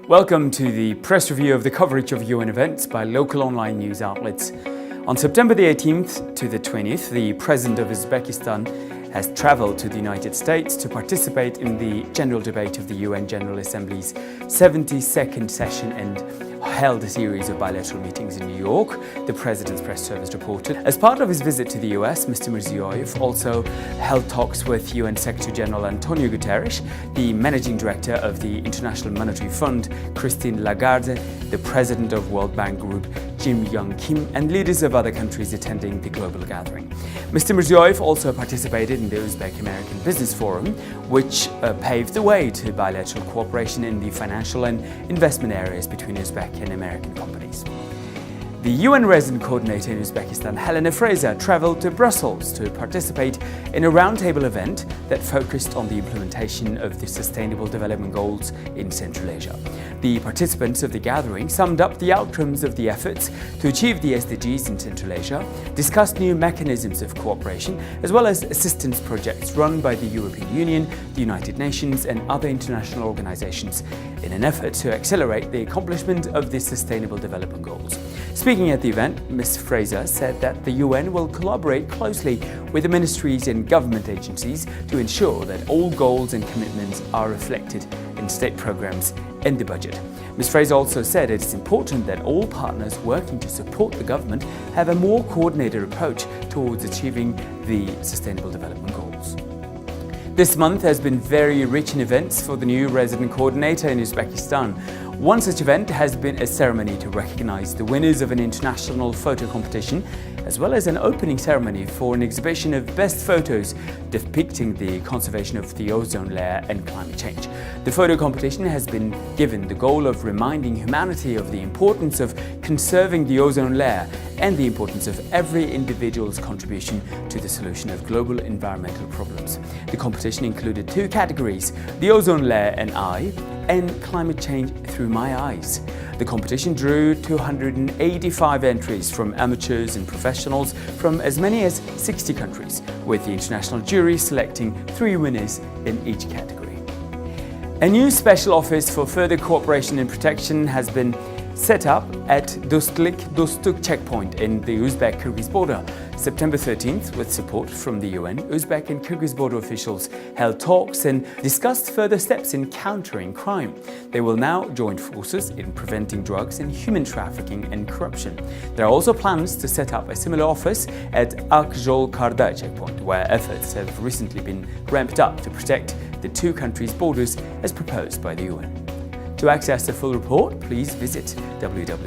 Welcome to the press review of the coverage of UN events by local online news outlets. On September the 18th to the 20th, the President of Uzbekistan has traveled to the United States to participate in the general debate of the UN General Assembly's 72nd session and held a series of bilateral meetings in New York, the President's press service reported. As part of his visit to the US, Mr. Mirziёev also held talks with UN Secretary General Antonio Guterres, the Managing Director of the International Monetary Fund, Christine Lagarde, the President of World Bank Group, Jim Young Kim, and leaders of other countries attending the global gathering. Mr. Mirziёev also participated in the Uzbek-American Business Forum, which paved the way to bilateral cooperation in the financial and investment areas between Uzbek and American companies. The UN Resident Coordinator in Uzbekistan, Heleny Freyzer, traveled to Brussels to participate in a roundtable event that focused on the implementation of the Sustainable Development Goals in Central Asia. The participants of the gathering summed up the outcomes of the efforts to achieve the SDGs in Central Asia, discussed new mechanisms of cooperation, as well as assistance projects run by the European Union, the United Nations, and other international organizations in an effort to accelerate the accomplishment of the Sustainable Development Goals. Speaking at the event, Ms. Freyzer said that the UN will collaborate closely with the ministries and government agencies to ensure that all goals and commitments are reflected in state programs and the budget. Ms. Freyzer also said it is important that all partners working to support the government have a more coordinated approach towards achieving the Sustainable Development Goals. This month has been very rich in events for the new resident coordinator in Uzbekistan. One such event has been a ceremony to recognize the winners of an international photo competition, as well as an opening ceremony for an exhibition of best photos depicting the conservation of the ozone layer and climate change. The photo competition has been given the goal of reminding humanity of the importance of conserving the ozone layer and the importance of every individual's contribution to the solution of global environmental problems. The competition included two categories: the ozone layer and I, and climate change through my eyes. The competition drew 285 entries from amateurs and professionals from as many as 60 countries, with the international jury selecting 3 winners in each category. A new special office for further cooperation and protection has been set up at Dostlik checkpoint in the Uzbek-Kyrgyz border. September 13th, with support from the UN, Uzbek and Kyrgyz border officials held talks and discussed further steps in countering crime. They will now join forces in preventing drugs and human trafficking and corruption. There are also plans to set up a similar office at Akjol-Karda checkpoint, where efforts have recently been ramped up to protect the two countries' borders as proposed by the UN. To access the full report, please visit www.un.us.